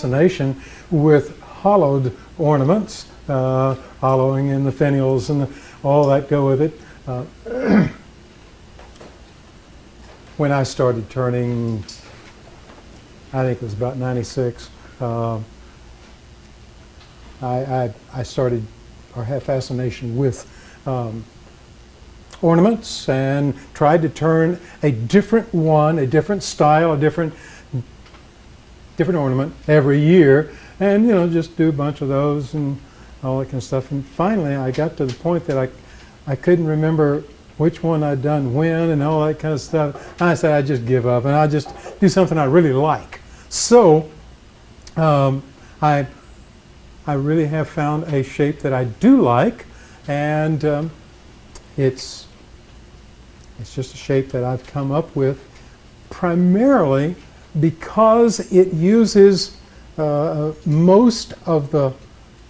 fascination with hollowed ornaments, hollowing in the finials and all that go with it. When I started turning, I think it was about 96, I started or had fascination with ornaments and tried to turn a different one, a different style, a different ornament every year, and just do a bunch of those and all that kind of stuff. And finally I got to the point that I couldn't remember which one I'd done when and all that kind of stuff. And I said I'd just give up and I'll just do something I really like. So I really have found a shape that I do like, and it's just a shape that I've come up with primarily because it uses most of the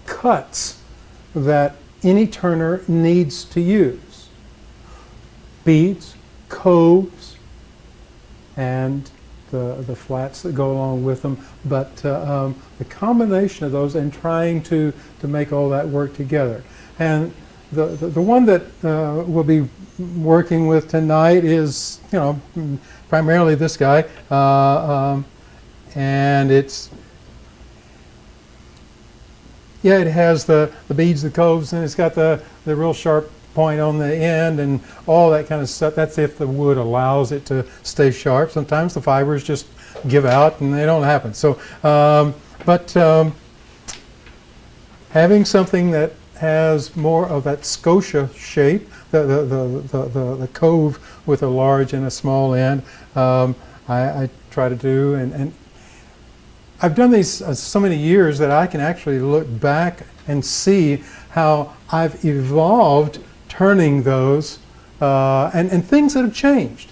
cuts that any turner needs to use. Beads, coves, and the flats that go along with them, but the combination of those and trying to make all that work together. And the one that we'll be working with tonight is primarily this guy, and it has the beads, the coves, and it's got the real sharp point on the end and all that kind of stuff. That's if the wood allows it to stay sharp. Sometimes the fibers just give out and they don't happen. So, having something that has more of that Scotia shape, the cove with a large and a small end, I try to do, and I've done these so many years that I can actually look back and see how I've evolved turning those and things that have changed.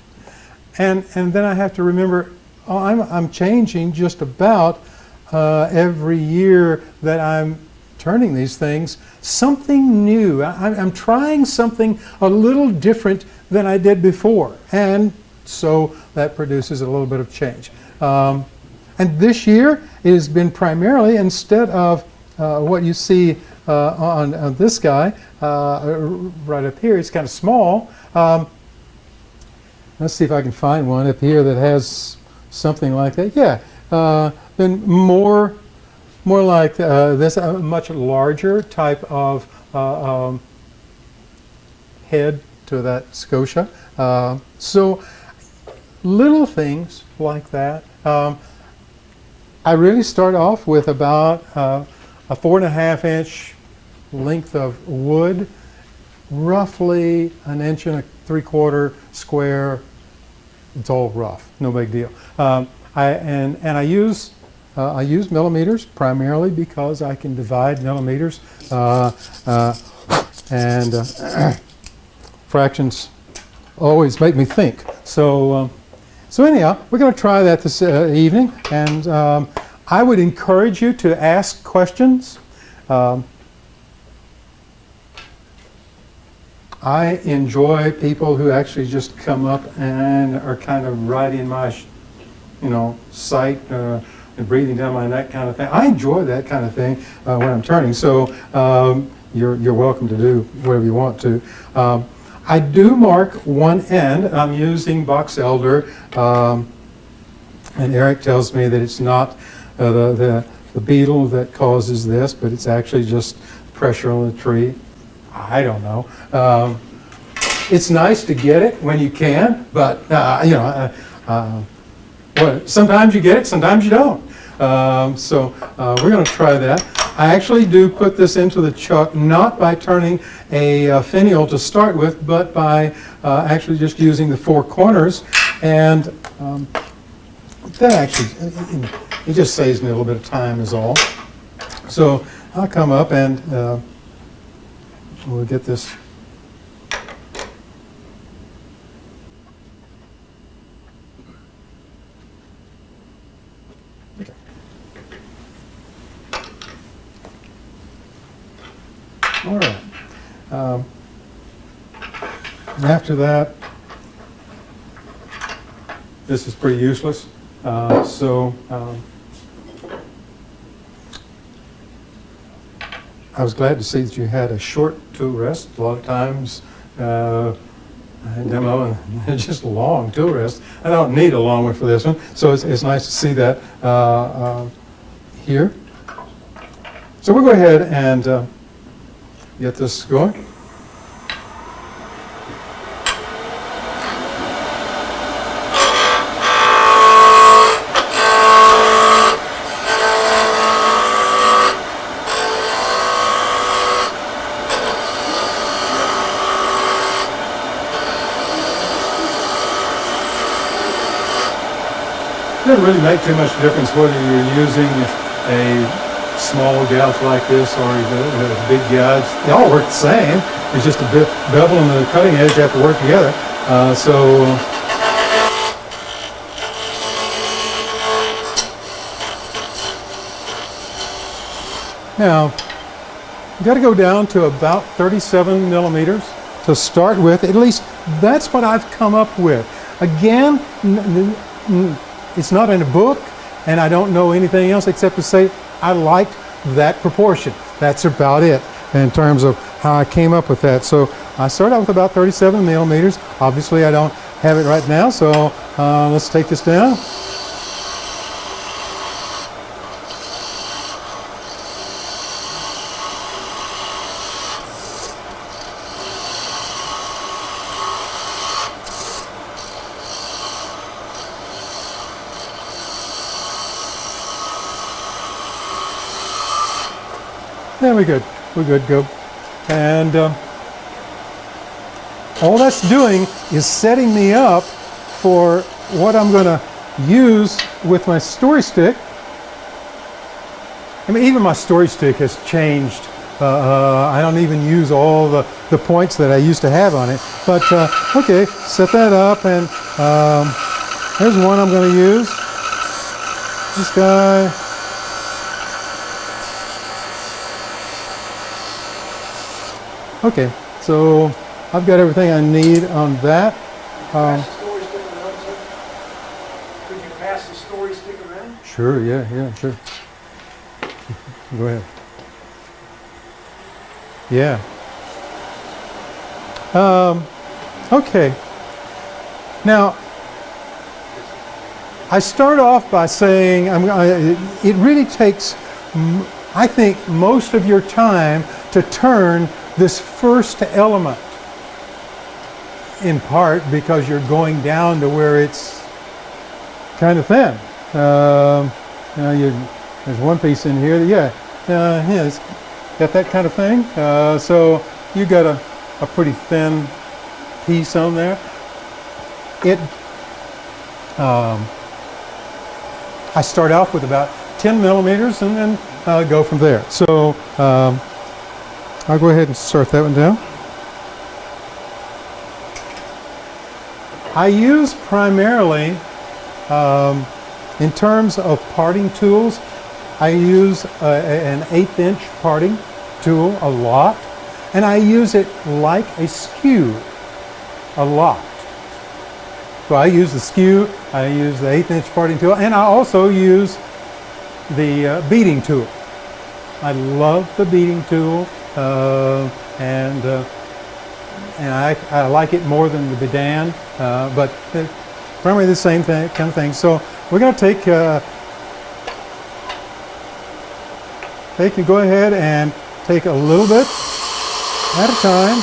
And then I have to remember, I'm changing just about every year that I'm turning these things. Something new. I'm trying something a little different than I did before. And so that produces a little bit of change. And this year it has been primarily, instead of what you see on this guy right up here, it's kind of small. Let's see if I can find one up here that has something like that. Yeah, then more like this, a much larger type of head to that Scotia. So little things like that. I really start off with about a 4.5-inch length of wood, roughly 1 3/4 inch square. It's all rough, no big deal. I use millimeters primarily because I can divide millimeters, and fractions always make me think. So anyhow, we're going to try that this evening, and I would encourage you to ask questions. I enjoy people who actually just come up and are kind of right in my, sight and breathing down my neck kind of thing. I enjoy that kind of thing when I'm turning. So you're welcome to do whatever you want to. I do mark one end. I'm using box elder, and Eric tells me that it's not the beetle that causes this, but it's actually just pressure on the tree. I don't know. It's nice to get it when you can, but sometimes you get it, sometimes you don't. So we're going to try that. I actually do put this into the chuck not by turning a finial to start with, but by actually just using the 4 corners, and that actually it just saves me a little bit of time is all. So I'll come up and we'll get this. All right. After that, this is pretty useless. I was glad to see that you had a short tool rest. A lot of times, demo and just a long tool rest. I don't need a long one for this one, so it's nice to see that here. So we'll go ahead and get this going. It doesn't really make too much difference whether you're using a small gouge like this or the big gouge. They all work the same. It's just a bit bevel and the cutting edge have to work together. Now, you've got to go down to about 37 millimeters to start with. At least that's what I've come up with. Again, it's not in a book, and I don't know anything else except to say I liked that proportion. That's about it in terms of how I came up with that. So I started out with about 37 millimeters. Obviously, I don't have it right now, so let's take this down. Yeah, we're good. We're good, go. And all that's doing is setting me up for what I'm going to use with my story stick. I mean, even my story stick has changed. I don't even use all the points that I used to have on it. But, okay, set that up, and here's one I'm going to use. This guy. Okay, so I've got everything I need on that. Could you pass the story stick around? Sure, yeah, sure. Go ahead. Yeah. Okay. Now, I start off by saying it really takes, I think, most of your time to turn this first element, in part because you're going down to where it's kind of thin. There's one piece in here, it's got that kind of thing. So you got a pretty thin piece on there. I start off with about 10 millimeters and then go from there. So I'll go ahead and start that one down. I use primarily, in terms of parting tools, I use an 1/8" parting tool a lot, and I use it like a skew a lot. So I use the skew, I use the 1/8" parting tool, and I also use the beading tool. I love the beading tool. And I like it more than the beading, but primarily the same thing, kind of thing. So we're going to take go ahead and take a little bit at a time.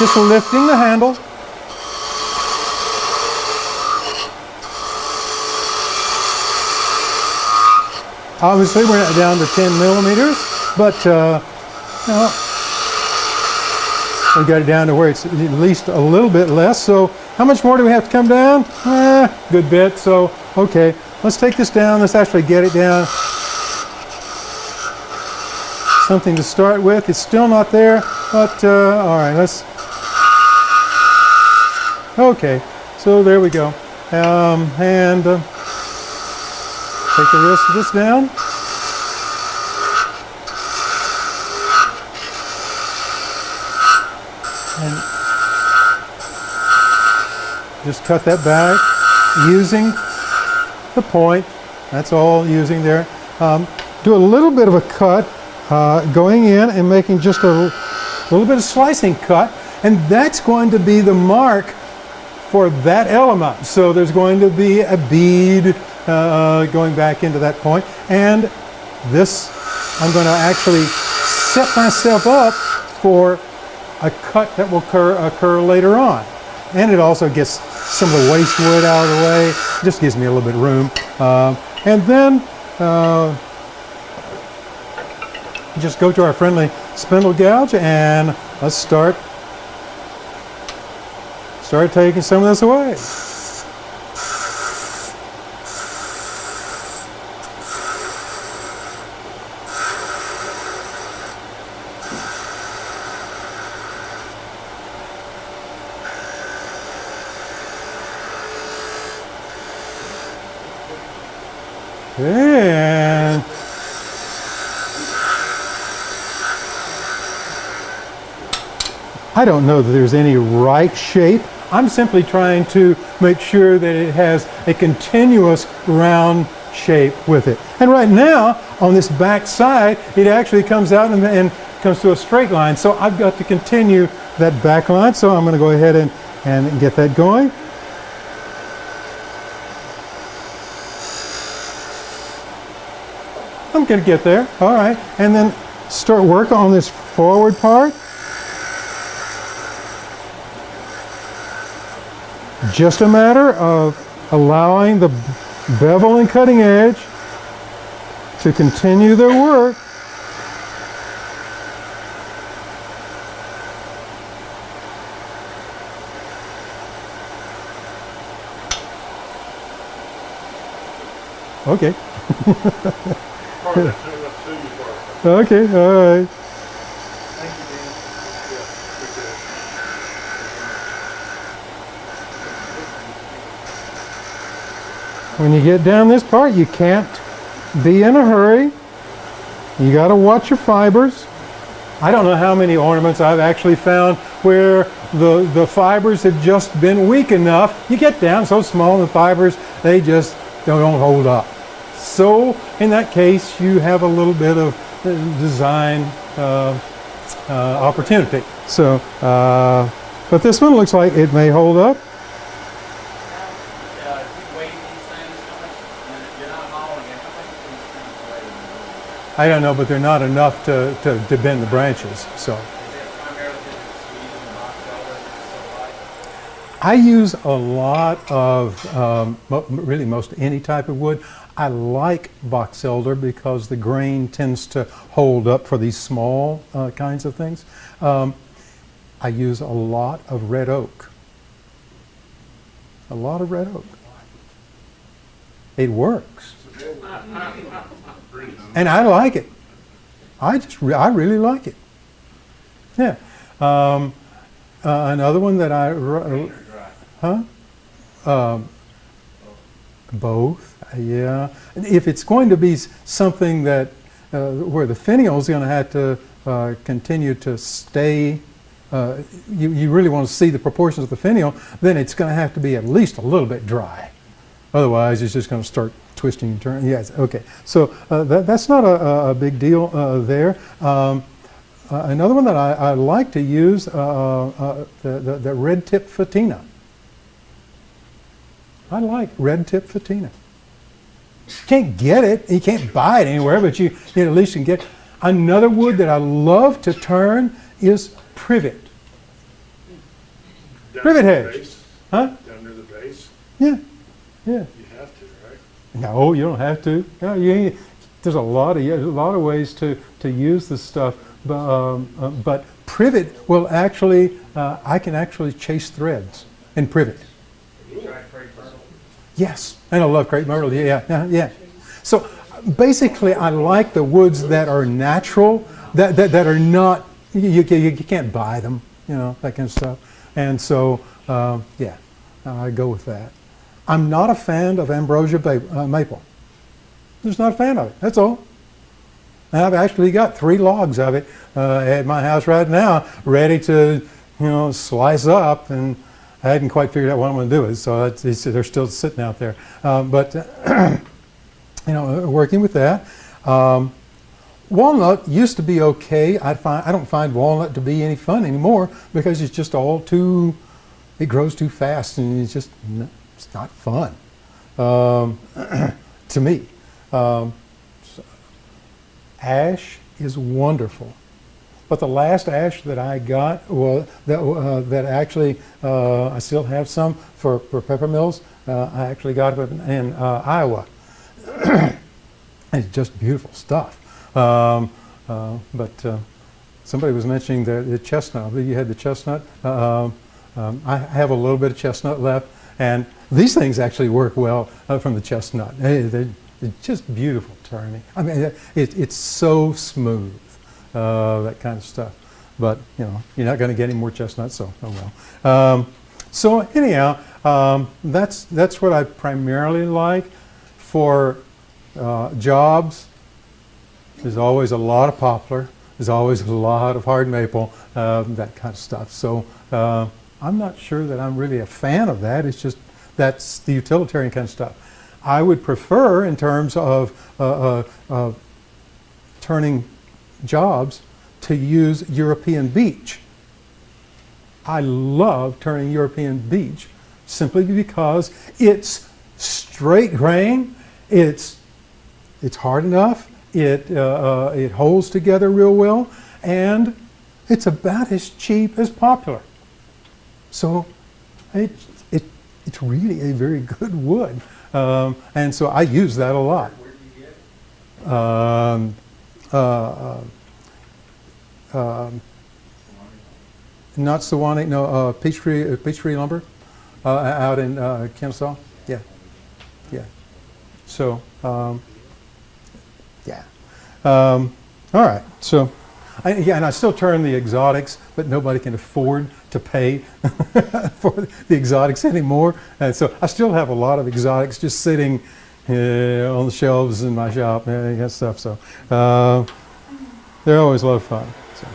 Just lifting the handle. Obviously, we're not down to 10 millimeters, but we got it down to where it's at least a little bit less. So how much more do we have to come down? Good bit. So, okay, let's take this down. Let's actually get it down. Something to start with. It's still not there, but all right, let's... Okay, so there we go. Take the rest of this down. And just cut that back using the point. That's all using there. Do a little bit of a cut, going in and making just a little bit of slicing cut, and that's going to be the mark for that element. So there's going to be a bead going back into that point, and this, I'm going to actually set myself up for a cut that will occur later on. And it also gets some of the waste wood out of the way, just gives me a little bit of room. And then just go to our friendly spindle gouge and let's start taking some of this away. And I don't know that there's any right shape. I'm simply trying to make sure that it has a continuous round shape with it. And right now, on this back side, it actually comes out and comes to a straight line. So I've got to continue that back line. So I'm going to go ahead and get that going. I'm going to get there. All right. And then start work on this forward part. Just a matter of allowing the bevel and cutting edge to continue their work. Okay. Okay, all right. When you get down this part, you can't be in a hurry. You got to watch your fibers. I don't know how many ornaments I've actually found where the fibers have just been weak enough. You get down so small, the fibers, they just don't hold up. So in that case, you have a little bit of design opportunity. So, but this one looks like it may hold up. I don't know, but they're not enough to bend the branches. So I use a lot of, really most any type of wood. I like box elder because the grain tends to hold up for these small kinds of things. I use a lot of red oak. A lot of red oak. It works. And I like it. I really like it. Yeah. Another one that both. Yeah. If it's going to be something that where the finial is going to have to continue to stay, you really want to see the proportions of the finial, then it's going to have to be at least a little bit dry. Otherwise, it's just going to start twisting and turning. Yes, okay. So that's not a big deal there. Another one that I like to use, the red tip fatina. I like red tip fatina. You can't get it, you can't buy it anywhere, but you at least can get. Another wood that I love to turn is privet. Privet hedge. Huh? Down near the base? Yeah, yeah. You have to, right? No, you don't have to. No, there's a lot of ways to use this stuff, but privet will actually, I can actually chase threads in privet. Yes, and I love crepe myrtle. Yeah. So basically, I like the woods that are natural, that are not. You can't buy them, that kind of stuff. And so, yeah, I go with that. I'm not a fan of ambrosia maple. Just not a fan of it. That's all. And I've actually got 3 logs of it at my house right now, ready to, slice up and I hadn't quite figured out what I'm going to do with it, so they're still sitting out there. But you know, working with that. Walnut used to be okay. I don't find walnut to be any fun anymore because it's just all too, it grows too fast and it's just, it's not fun to me. Ash is wonderful. But the last ash that I got, well, that actually, I still have some for pepper mills. I actually got it in Iowa. It's just beautiful stuff. But somebody was mentioning the chestnut. I believe you had the chestnut. I have a little bit of chestnut left, and these things actually work well from the chestnut. They're just beautiful turning. I mean, it's so smooth, that kind of stuff. But you know, you're not going to get any more chestnuts, so oh well. So anyhow, that's what I primarily like for jobs. There's always a lot of poplar. There's always a lot of hard maple, that kind of stuff. So I'm not sure that I'm really a fan of that. It's just that's the utilitarian kind of stuff. I would prefer, in terms of turning jobs, to use European beech. I love turning European beech simply because it's straight grain. It's hard enough. It holds together real well, and it's about as cheap as poplar. So it's really a very good wood, and so I use that a lot. Where do you get it? Not Sewanee, no, Peachtree Lumber, out in Kennesaw. Yeah, yeah. So. Yeah. All right. So, yeah, and I still turn the exotics, but nobody can afford to pay for the exotics anymore. And so I still have a lot of exotics just sitting on the shelves in my shop and that stuff. So they're always a lot of fun. So.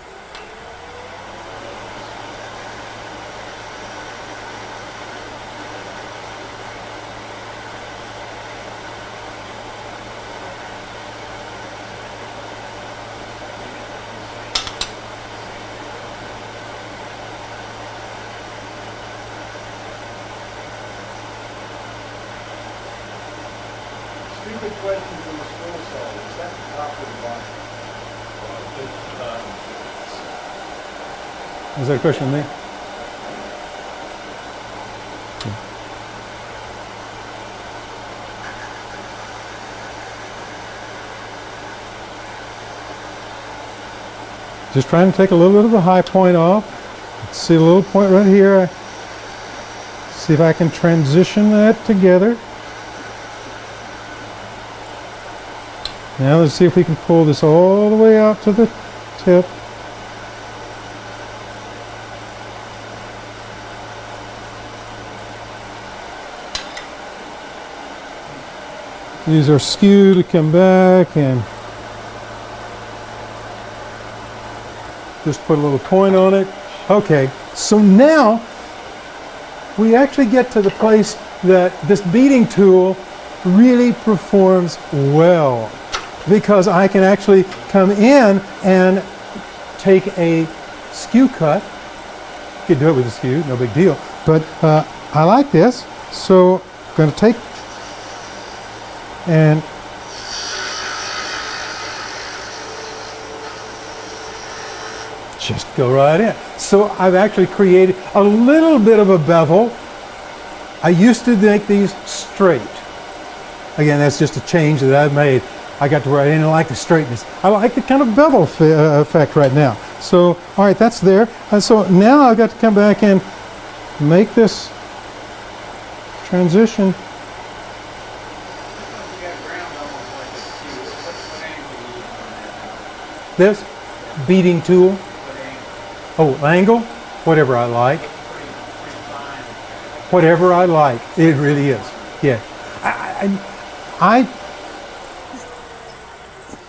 Stupid question from the school side. Is that the top or the bottom? Is that a question of me? Just trying to take a little bit of the high point off. Let's see a little point right here. See if I can transition that together. Now let's see if we can pull this all the way out to the tip. Use our skew to come back and just put a little point on it. Okay, so now we actually get to the place that this beading tool really performs well, because I can actually come in and take a skew cut. You could do it with a skew, no big deal. But I like this, so I'm going to take and just go right in. So I've actually created a little bit of a bevel. I used to make these straight. Again, that's just a change that I've made. I got to where I didn't like the straightness. I like the kind of bevel effect right now. So, all right, that's there. And so now I've got to come back and make this transition. This beading tool. Oh, angle? Whatever I like. Whatever I like. It really is. Yeah.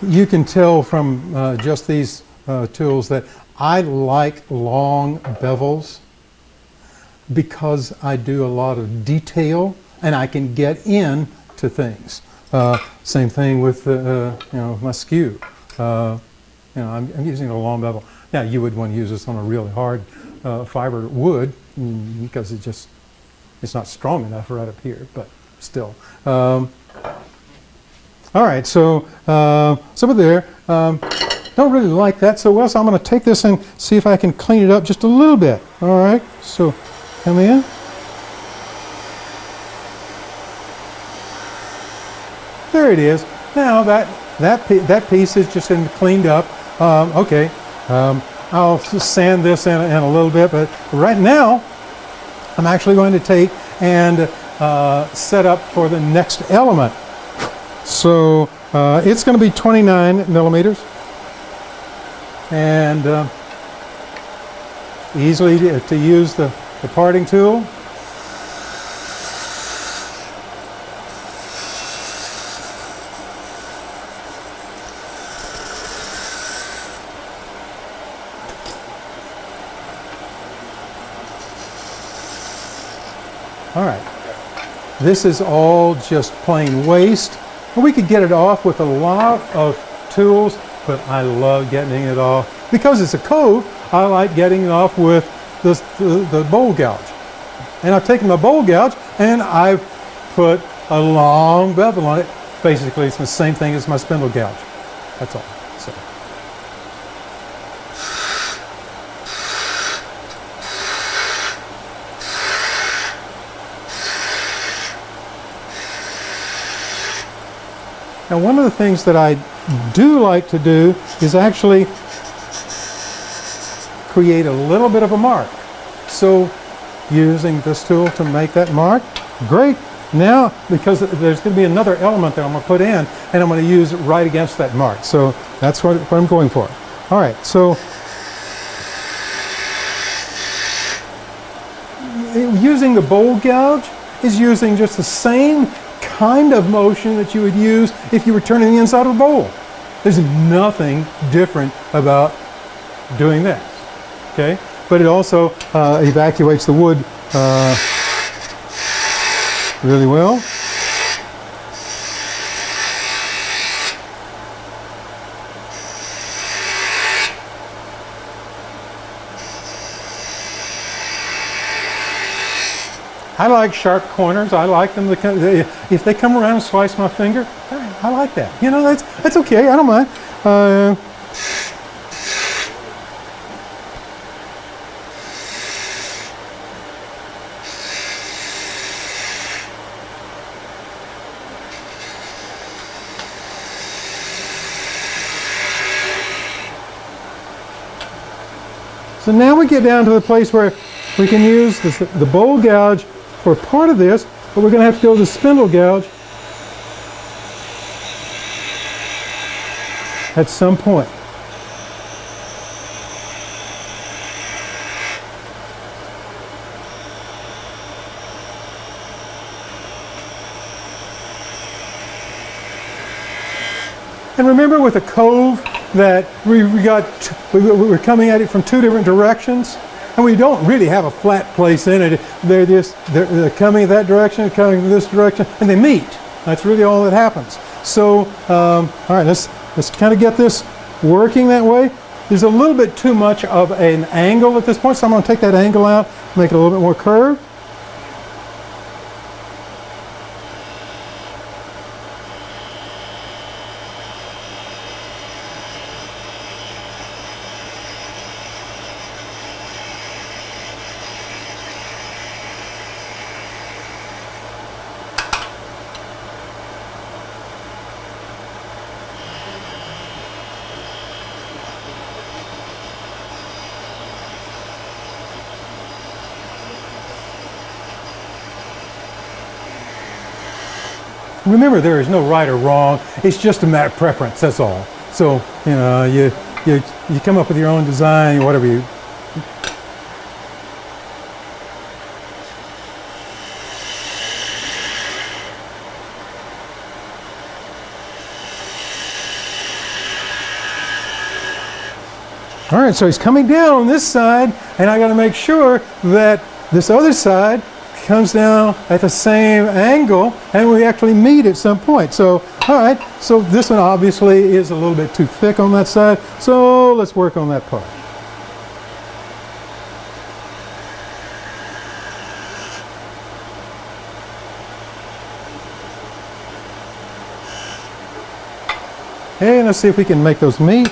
You can tell from just these tools that I like long bevels. because I do a lot of detail and I can get in to things. Same thing with my skew. I'm using a long bevel. Now you would want to use this on a really hard fiber wood because it's not strong enough right up here, but still. All right, so some of there. Don't really like that so well, so I'm going to take this and see if I can clean it up just a little bit. All right, so come in. There it is. Now that piece is just cleaned up. Okay, I'll just sand this in a little bit, but right now I'm actually going to take and set up for the next element. So it's going to be 29 millimeters. And easily to use the parting tool. All right, this is all just plain waste. We could get it off with a lot of tools, but I love getting it off. Because it's a cove, I like getting it off with the bowl gouge. And I've taken my bowl gouge and I've put a long bevel on it. Basically, it's the same thing as my spindle gouge. That's all. So. Now, one of the things that I do like to do is actually create a little bit of a mark. So using this tool to make that mark, great. Now, because there's going to be another element that I'm going to put in, and I'm going to use it right against that mark. So that's what I'm going for. All right, so using the bowl gouge is using just the same kind of motion that you would use if you were turning the inside of a bowl. There's nothing different about doing this, okay? But it also evacuates the wood really well. I like sharp corners. I like them to, if they come around and slice my finger, I like that. You know, that's okay. I don't mind. So now we get down to the place where we can use the bowl gouge for part of this, but we're going to have to go to the spindle gouge at some point. And remember with a cove that we were coming at it from two different directions, and we don't really have a flat place in it. They're coming that direction, coming this direction, and they meet. That's really all that happens. So, all right, let's kind of get this working that way. There's a little bit too much of an angle at this point, so I'm going to take that angle out, make it a little bit more curved. Remember, there is no right or wrong. It's just a matter of preference, that's all. So, you know, you come up with your own design, whatever you... All right, so he's coming down on this side, and I got to make sure that this other side comes down at the same angle, and we actually meet at some point. So, all right, so this one obviously is a little bit too thick on that side, so let's work on that part. Okay, let's see if we can make those meet.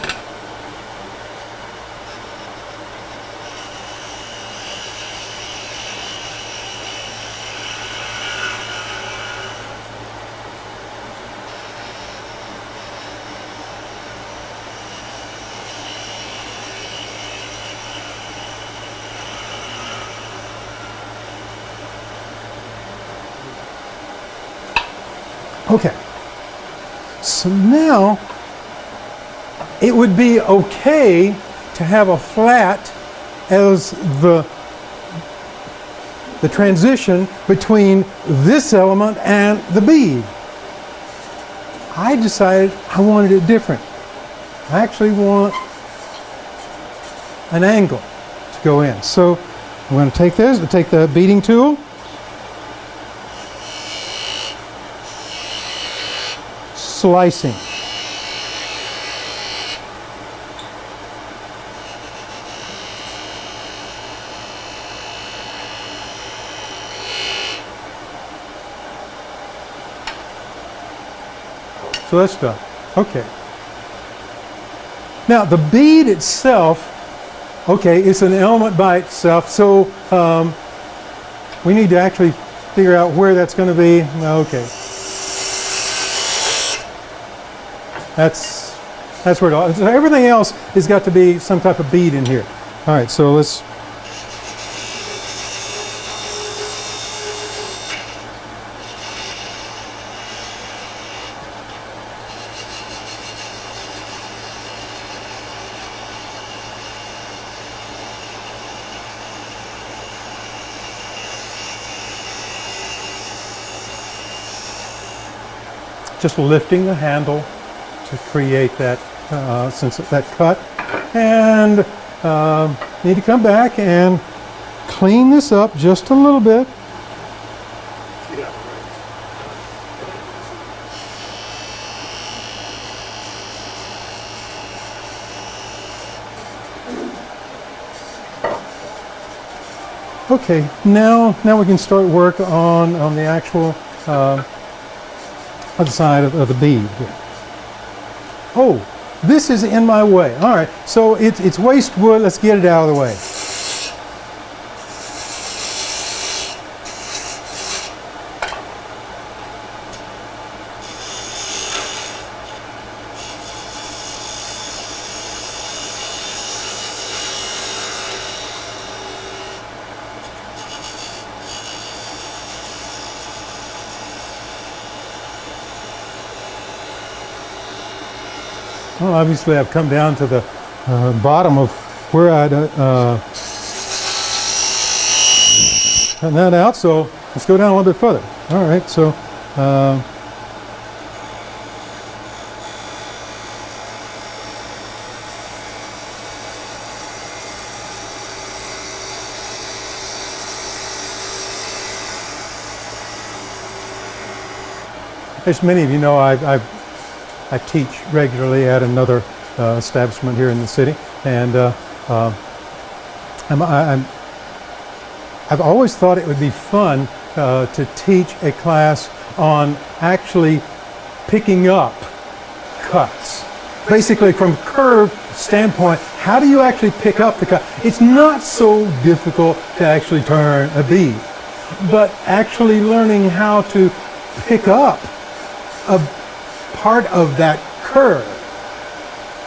Okay, so now it would be okay to have a flat as the transition between this element and the bead. I decided I wanted it different. I actually want an angle to go in. So I'm going to take this, take the beading tool, slicing. So that's done. Okay. Now the bead itself, okay, it's an element by itself, so we need to actually figure out where that's going to be. Okay. That's where it all, so everything else has got to be some type of bead in here. All right, so let's, just lifting the handle to create that that cut, and need to come back and clean this up just a little bit. Okay, now we can start work on the actual other side of the bead here. Oh, this is in my way. All right, so it's waste wood. Let's get it out of the way. Well, obviously I've come down to the bottom of where I'd cut that out, so let's go down a little bit further. All right, so as many of you know, I teach regularly at another establishment here in the city, and I've always thought it would be fun to teach a class on actually picking up cuts. Basically, from curve standpoint, how do you actually pick up the cut? It's not so difficult to actually turn a bead, but actually learning how to pick up a part of that curve,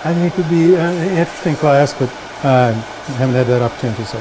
I think would be an interesting class, but I haven't had that opportunity, so.